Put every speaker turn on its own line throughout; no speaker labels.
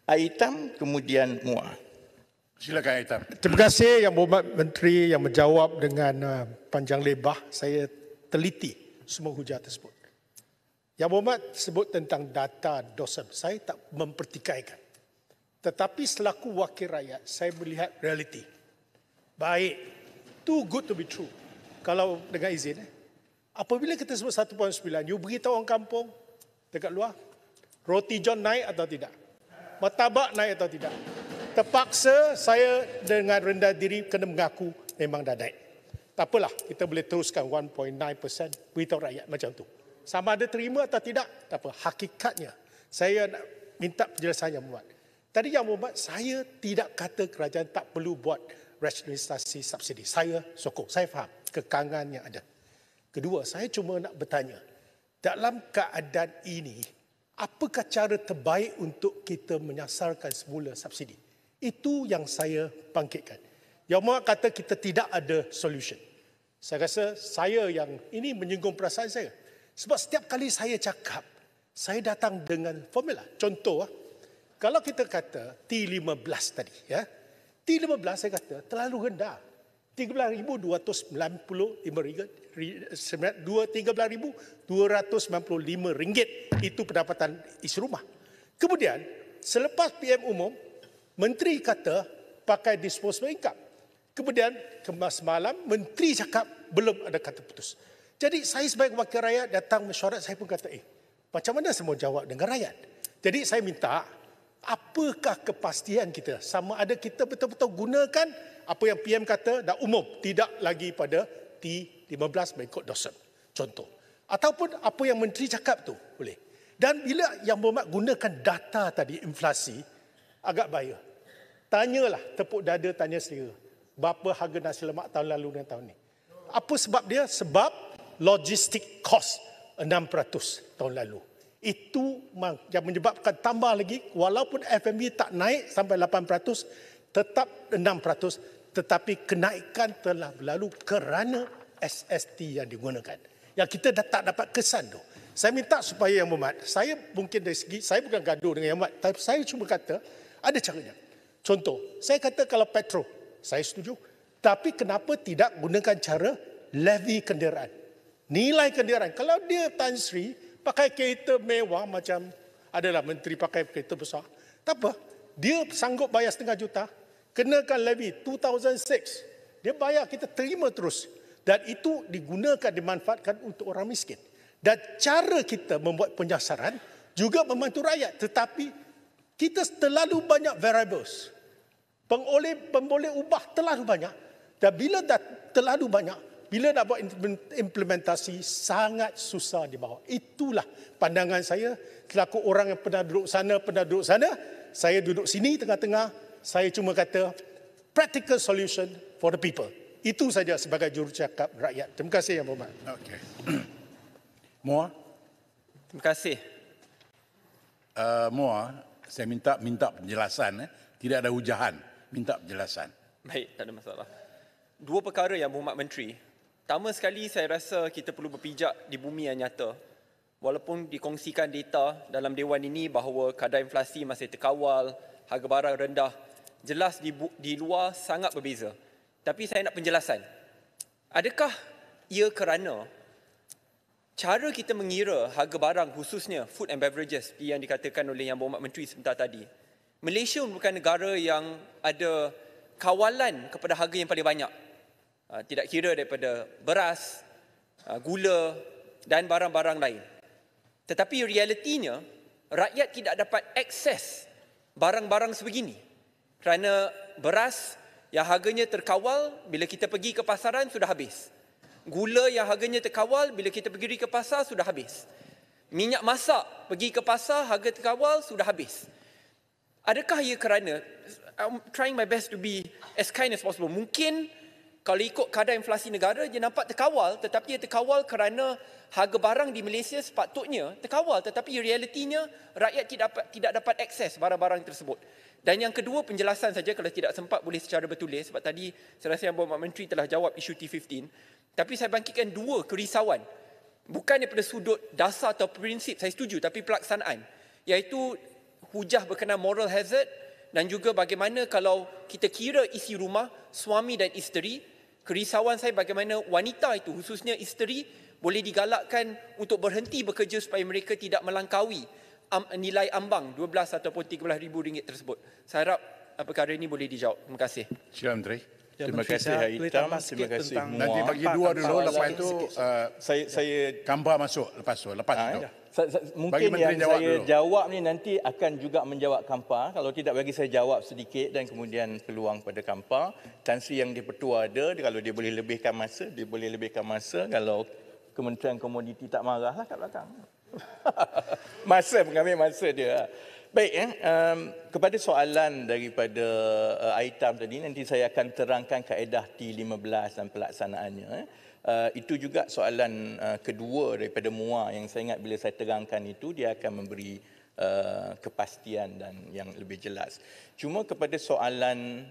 Aitam, kemudian Muar.
Silakan Aitam.
Terima kasih Yang Berhormat Menteri yang menjawab dengan panjang lebar. Saya teliti semua hujah tersebut. Yang Berhormat sebut tentang data dosen. Saya tak mempertikaikan. Tetapi selaku wakil rakyat, saya melihat realiti. Baik, too good to be true. Kalau dengan izin, apabila kita sebut 1.9, you beritahu orang kampung dekat luar, roti john naik atau tidak? Martabak naik atau tidak? Terpaksa saya dengan rendah diri kena mengaku memang dah naik. Tak apalah, kita boleh teruskan 1.9%, beritahu rakyat macam tu. Sama ada terima atau tidak, tak apa. Hakikatnya, saya nak minta penjelasan Yang Berhormat. Tadi Yang Berhormat, saya tidak kata kerajaan tak perlu buat rasionalisasi subsidi. Saya sokong, saya faham kekangan yang ada. Kedua, saya cuma nak bertanya, dalam keadaan ini, apakah cara terbaik untuk kita menyasarkan semula subsidi? Itu yang saya bangkitkan. Yang Berhormat kata kita tidak ada solution. Saya rasa saya yang ini menyinggung perasaan saya. Sebab setiap kali saya cakap, saya datang dengan formula. Contoh, kalau kita kata T15 tadi, ya, T15 saya kata terlalu rendah. 13,295 ringgit itu pendapatan isi rumah. Kemudian selepas PM umum, menteri kata pakai disposable income. Kemudian semalam menteri cakap belum ada kata putus. Jadi saya sebagai wakil rakyat datang mesyuarat, saya pun kata macam mana saya mau jawab dengan rakyat? Jadi saya minta apakah kepastian kita, sama ada kita betul-betul gunakan apa yang PM kata dah umum, tidak lagi pada T15 mengikut dosen. Contoh. Ataupun apa yang menteri cakap tu boleh. Dan bila Yang Berhormat gunakan data tadi, inflasi, agak bahaya. Tanyalah, tepuk dada tanya selera. Berapa harga nasi lemak tahun lalu dan tahun ni? Apa sebab dia? Sebab logistik cost 6% tahun lalu. Itu yang menyebabkan tambah lagi, walaupun FMB tak naik sampai 8%, tetap 6%, tetapi kenaikan telah berlalu kerana SST yang digunakan. Yang kita dah tak dapat kesan tu. Saya minta supaya Yang Berhormat, saya mungkin dari segi, saya bukan gaduh dengan Yang Berhormat, tapi saya cuma kata, ada caranya. Contoh, saya kata kalau petrol, saya setuju. Tapi kenapa tidak gunakan cara levy kenderaan? Nilai kenderaan. Kalau dia Tan Sri pakai kereta mewah macam adalah menteri pakai kereta besar, tak apa. Dia sanggup bayar RM500 juta, kenakan levy 2006. Dia bayar, kita terima terus. Dan itu digunakan, dimanfaatkan untuk orang miskin. Dan cara kita membuat penyasaran juga membantu rakyat. Tetapi kita terlalu banyak variables. Pemboleh ubah terlalu banyak. Dan bila dah terlalu banyak, bila nak buat implementasi, sangat susah dibawa. Itulah pandangan saya selaku orang yang pernah duduk sana. Saya duduk sini tengah-tengah. Saya cuma kata practical solution for the people. Itu saja sebagai jurucakap rakyat. Terima kasih Yang Berhormat.
Okey. Muar.
Terima kasih.
Muar, saya minta penjelasan. Tidak ada hujahan. Minta penjelasan.
Baik, tak ada masalah. Dua perkara Yang Berhormat Menteri. Pertama sekali, saya rasa kita perlu berpijak di bumi yang nyata. Walaupun dikongsikan data dalam Dewan ini bahawa kadar inflasi masih terkawal, harga barang rendah, jelas di luar sangat berbeza. Tapi saya nak penjelasan. Adakah ia kerana cara kita mengira harga barang, khususnya food and beverages yang dikatakan oleh Yang Berhormat Menteri sebentar tadi, Malaysia merupakan negara yang ada kawalan kepada harga yang paling banyak. Tidak kira daripada beras, gula dan barang-barang lain. Tetapi realitinya, rakyat tidak dapat akses barang-barang sebegini. Kerana beras yang harganya terkawal, bila kita pergi ke pasaran sudah habis. Gula yang harganya terkawal, bila kita pergi ke pasar sudah habis. Minyak masak, pergi ke pasar, harga terkawal sudah habis. Adakah ia kerana, I'm trying my best to be as kind as possible. Mungkin kalau ikut kadar inflasi negara, dia nampak terkawal, tetapi ia terkawal kerana harga barang di Malaysia sepatutnya terkawal. Tetapi realitinya, rakyat tidak dapat akses barang-barang tersebut. Dan yang kedua, penjelasan saja, kalau tidak sempat boleh secara bertulis, sebab tadi saya rasa Yang Berhormat Menteri telah jawab isu T15. Tapi saya bangkitkan dua kerisauan. Bukan daripada sudut dasar atau prinsip, saya setuju, tapi pelaksanaan. Iaitu hujah berkenaan moral hazard dan juga bagaimana kalau kita kira isi rumah, suami dan isteri, kerisauan saya bagaimana wanita itu, khususnya isteri, boleh digalakkan untuk berhenti bekerja supaya mereka tidak melangkaui nilai ambang 12 ataupun RM13,000 tersebut. Saya harap perkara ini boleh dijawab. Terima kasih.
Sila Menteri.
Terima kasih Hai Hitam, terima kasih
Nanti
Muar.
bagi dua dulu, lepas itu
Saya
Gambar masuk lepas tu.
Bagi
Mungkin
Menteri
yang
jawab
saya
dulu.
jawab ni nanti akan juga menjawab Kampa. Kalau tidak bagi saya jawab sedikit dan kemudian peluang pada Kampa. Tan Sri yang di-Pertua ada, kalau dia boleh lebihkan masa, dia boleh lebihkan masa. Kalau Kementerian Komoditi tak marah lah kat belakang. Masa mengambil masa dia. Baik, kepada soalan daripada Aitam tadi, nanti saya akan terangkan kaedah T15 dan pelaksanaannya. Itu juga soalan kedua daripada MUA yang saya ingat bila saya terangkan itu, dia akan memberi kepastian dan yang lebih jelas. Cuma kepada soalan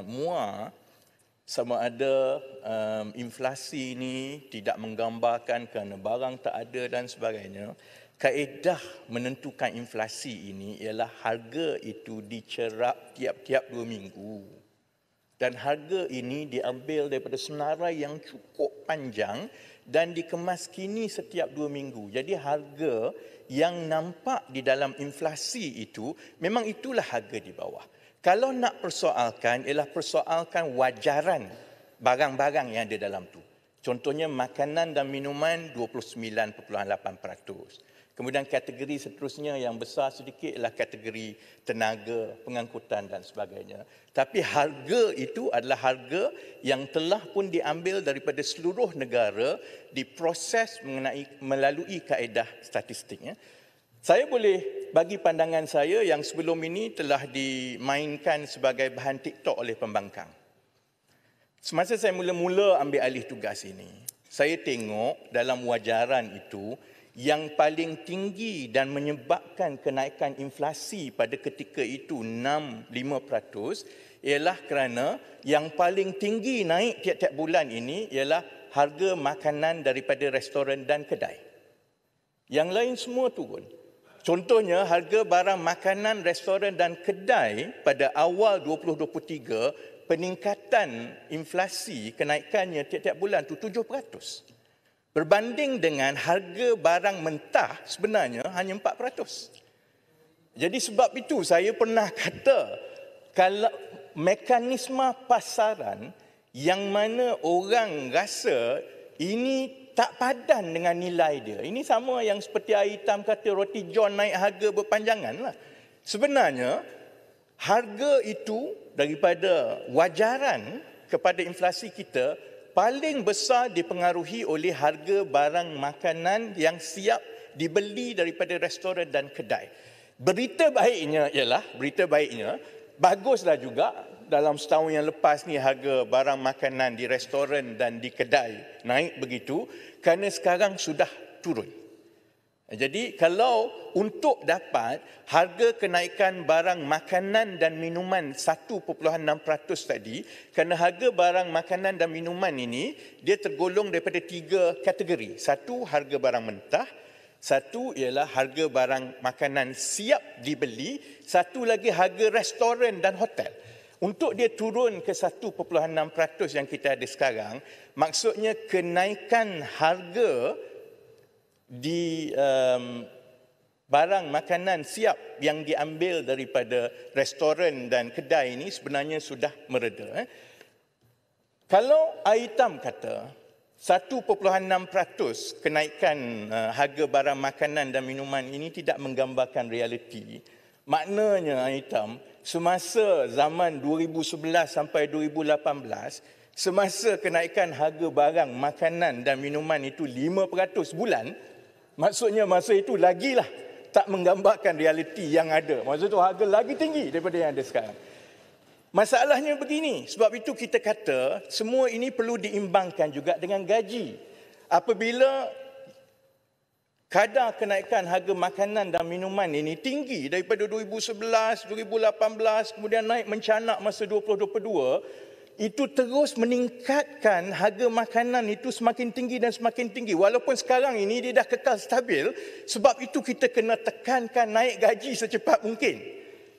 MUA, sama ada inflasi ini tidak menggambarkan kerana barang tak ada dan sebagainya. Kaedah menentukan inflasi ini ialah harga itu dicerap tiap-tiap 2 minggu. Dan harga ini diambil daripada senarai yang cukup panjang dan dikemas kini setiap 2 minggu. Jadi harga yang nampak di dalam inflasi itu, memang itulah harga di bawah. Kalau nak persoalkan, ialah persoalkan wajaran barang-barang yang ada dalam tu. Contohnya makanan dan minuman 29.8%. Kemudian kategori seterusnya yang besar sedikit ialah kategori tenaga, pengangkutan dan sebagainya. Tapi harga itu adalah harga yang telah pun diambil daripada seluruh negara, diproses melalui kaedah statistiknya. Saya boleh bagi pandangan saya yang sebelum ini telah dimainkan sebagai bahan TikTok oleh pembangkang. Semasa saya mula-mula ambil alih tugas ini, saya tengok dalam wajaran itu, yang paling tinggi dan menyebabkan kenaikan inflasi pada ketika itu 5% ialah kerana yang paling tinggi naik tiap-tiap bulan ini ialah harga makanan daripada restoran dan kedai. Yang lain semua turun. Contohnya harga barang makanan, restoran dan kedai pada awal 2023 peningkatan inflasi kenaikannya tiap-tiap bulan itu 7%. Berbanding dengan harga barang mentah sebenarnya hanya 4%. Jadi sebab itu saya pernah kata, kalau mekanisme pasaran yang mana orang rasa ini tak padan dengan nilai dia. Ini sama yang seperti Aitam kata roti john naik harga berpanjangan lah. Sebenarnya harga itu daripada wajaran kepada inflasi kita paling besar dipengaruhi oleh harga barang makanan yang siap dibeli daripada restoran dan kedai. Berita baiknya ialah, baguslah juga dalam setahun yang lepas ni harga barang makanan di restoran dan di kedai naik begitu kerana sekarang sudah turun. Jadi kalau untuk dapat harga kenaikan barang makanan dan minuman 1.6% tadi, kerana harga barang makanan dan minuman ini dia tergolong daripada 3 kategori. Satu, harga barang mentah. Satu ialah harga barang makanan siap dibeli. Satu lagi harga restoran dan hotel. Untuk dia turun ke 1.6% yang kita ada sekarang, maksudnya kenaikan harga di barang makanan siap yang diambil daripada restoran dan kedai ini sebenarnya sudah mereda. Kalau Aitam kata 1.6% kenaikan harga barang makanan dan minuman ini tidak menggambarkan realiti, maknanya Aitam, semasa zaman 2011 sampai 2018, semasa kenaikan harga barang makanan dan minuman itu 5% bulan, maksudnya masa itu lagilah tak menggambarkan realiti yang ada. Masa itu harga lagi tinggi daripada yang ada sekarang. Masalahnya begini, sebab itu kita kata semua ini perlu diimbangkan juga dengan gaji. Apabila kadar kenaikan harga makanan dan minuman ini tinggi daripada 2011, 2018, kemudian naik mencanak masa 2022, itu terus meningkatkan harga makanan itu semakin tinggi dan semakin tinggi. Walaupun sekarang ini dia dah kekal stabil, sebab itu kita kena tekankan naik gaji secepat mungkin.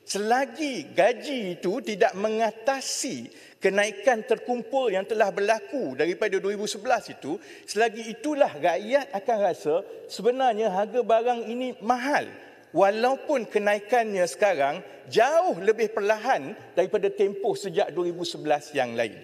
Selagi gaji itu tidak mengatasi kenaikan terkumpul yang telah berlaku daripada 2011 itu, selagi itulah rakyat akan rasa sebenarnya harga barang ini mahal. Walaupun kenaikannya sekarang jauh lebih perlahan daripada tempoh sejak 2011 yang lain.